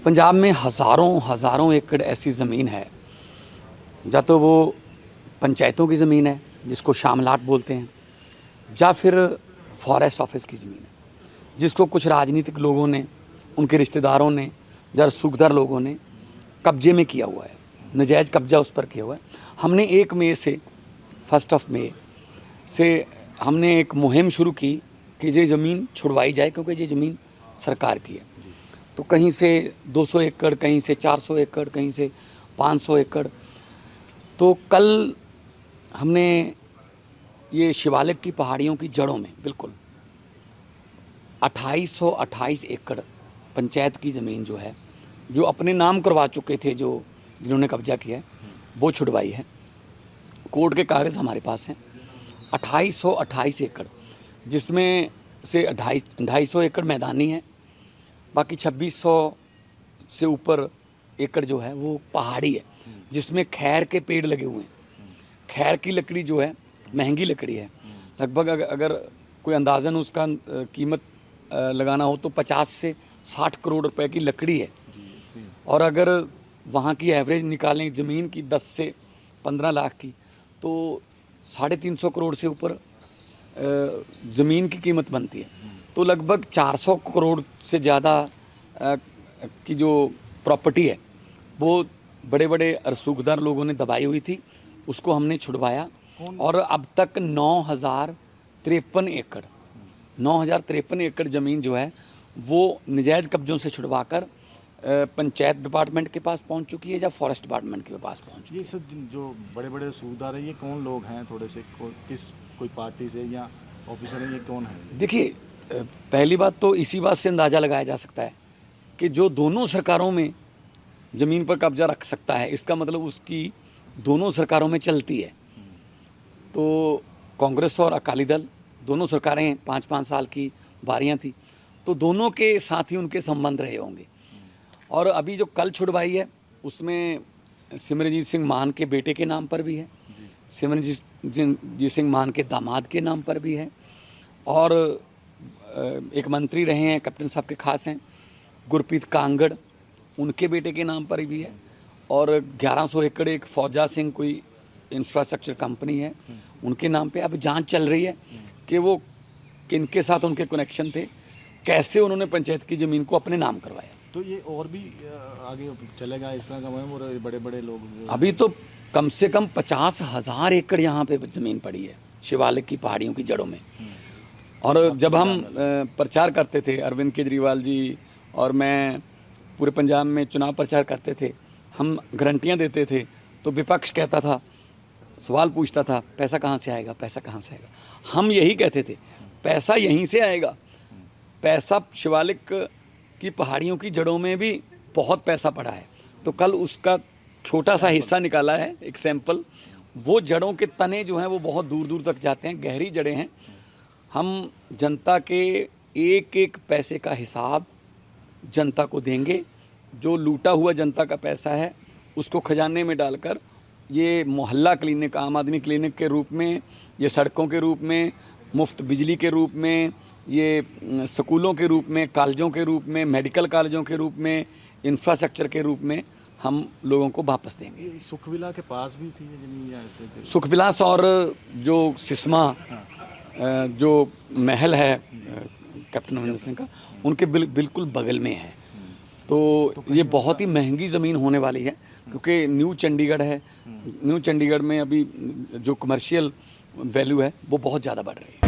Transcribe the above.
पंजाब में हज़ारों एकड़ ऐसी ज़मीन है, या तो वो पंचायतों की ज़मीन है जिसको शामलाट बोलते हैं, या फिर फॉरेस्ट ऑफिस की ज़मीन है जिसको कुछ राजनीतिक लोगों ने, उनके रिश्तेदारों ने या सूखदार लोगों ने कब्जे में किया हुआ है, नजायज़ कब्जा उस पर किया हुआ है। हमने 1 मई से 1 मई से हमने एक मुहिम शुरू की कि ये ज़मीन छुड़वाई जाए, क्योंकि ये ज़मीन सरकार की है। तो कहीं से 200 एकड़, कहीं से 400 एकड़, कहीं से 500 एकड़। तो कल हमने ये शिवालिक की पहाड़ियों की जड़ों में बिल्कुल 2828 एकड़ पंचायत की ज़मीन जो है, जो अपने नाम करवा चुके थे, जो जिन्होंने कब्जा किया है, वो छुड़वाई है। कोर्ट के कागज़ हमारे पास हैं। 2828 एकड़, जिसमें से 250 एकड़ मैदानी है, बाकी 2600 से ऊपर एकड़ जो है वो पहाड़ी है, जिसमें खैर के पेड़ लगे हुए हैं। खैर की लकड़ी जो है महंगी लकड़ी है, लगभग अगर कोई अंदाज़न उसका कीमत लगाना हो तो 50 से 60 करोड़ रुपए की लकड़ी है। और अगर वहाँ की एवरेज निकालें ज़मीन की 10 से 15 लाख की, तो 350 करोड़ से ऊपर ज़मीन की कीमत बनती है। तो लगभग 400 करोड़ से ज़्यादा की जो प्रॉपर्टी है वो बड़े बड़े रसूखदार लोगों ने दबाई हुई थी, उसको हमने छुड़वाया। और अब तक 9053 एकड़ ज़मीन जो है वो नजायज़ कब्जों से छुड़वाकर पंचायत डिपार्टमेंट के पास पहुंच चुकी है या फॉरेस्ट डिपार्टमैंट के पास पहुंच चुकी है। ये सब जो बड़े बड़े सूखदार है, ये कौन लोग हैं? थोड़े से कोई पार्टी से या ऑफिसर है, ये कौन है? देखिए, पहली बात तो इसी बात से अंदाज़ा लगाया जा सकता है कि जो दोनों सरकारों में ज़मीन पर कब्जा रख सकता है, इसका मतलब उसकी दोनों सरकारों में चलती है। तो कांग्रेस और अकाली दल दोनों सरकारें 5-5 साल की बारियां थी, तो दोनों के साथ ही उनके संबंध रहे होंगे। और अभी जो कल छुड़वाई है उसमें सिमरनजीत सिंह मान के बेटे के नाम पर भी है, सिमरनजीत सिंह मान के दामाद के नाम पर भी है, और एक मंत्री रहे हैं, कैप्टन साहब के खास हैं, गुरप्रीत कांगड़, उनके बेटे के नाम पर भी है। और 1100 एकड़ एक फौजा सिंह कोई इंफ्रास्ट्रक्चर कंपनी है, उनके नाम पे अब जांच चल रही है कि वो किनके साथ उनके कनेक्शन थे, कैसे उन्होंने पंचायत की ज़मीन को अपने नाम करवाया। तो ये और भी आगे चलेगा इस तरह का? और बड़े बड़े लोग अभी तो कम से कम 50,000 एकड़ यहाँ पे ज़मीन पड़ी है शिवालिक की पहाड़ियों की जड़ों में। और जब हम प्रचार करते थे, अरविंद केजरीवाल जी और मैं पूरे पंजाब में चुनाव प्रचार करते थे, हम गारंटियाँ देते थे, तो विपक्ष कहता था, सवाल पूछता था, पैसा कहाँ से आएगा, पैसा कहाँ से आएगा। हम यही कहते थे, पैसा यहीं से आएगा। पैसा शिवालिक की पहाड़ियों की जड़ों में भी बहुत पैसा पड़ा है। तो कल उसका छोटा सा हिस्सा निकाला है, एक सैंपल। वो जड़ों के तने जो हैं वो बहुत दूर दूर तक जाते हैं, गहरी जड़ें हैं। हम जनता के एक एक पैसे का हिसाब जनता को देंगे। जो लूटा हुआ जनता का पैसा है उसको खजाने में डालकर ये मोहल्ला क्लिनिक, आम आदमी क्लिनिक के रूप में, ये सड़कों के रूप में, मुफ्त बिजली के रूप में, ये स्कूलों के रूप में, कॉलेजों के रूप में, मेडिकल कॉलेजों के रूप में, इंफ्रास्ट्रक्चर के रूप में हम लोगों को वापस देंगे। सुखविला के पास भी थी जमीन या ऐसे? सुखविलास और जो सिस्मा जो महल है कैप्टन अमरिंदर सिंह का, उनके बिल्कुल बगल में है। तो ये बहुत ही महंगी ज़मीन होने वाली है, क्योंकि न्यू चंडीगढ़ है। न्यू चंडीगढ़ में अभी जो कमर्शियल वैल्यू है वो बहुत ज़्यादा बढ़ रही है।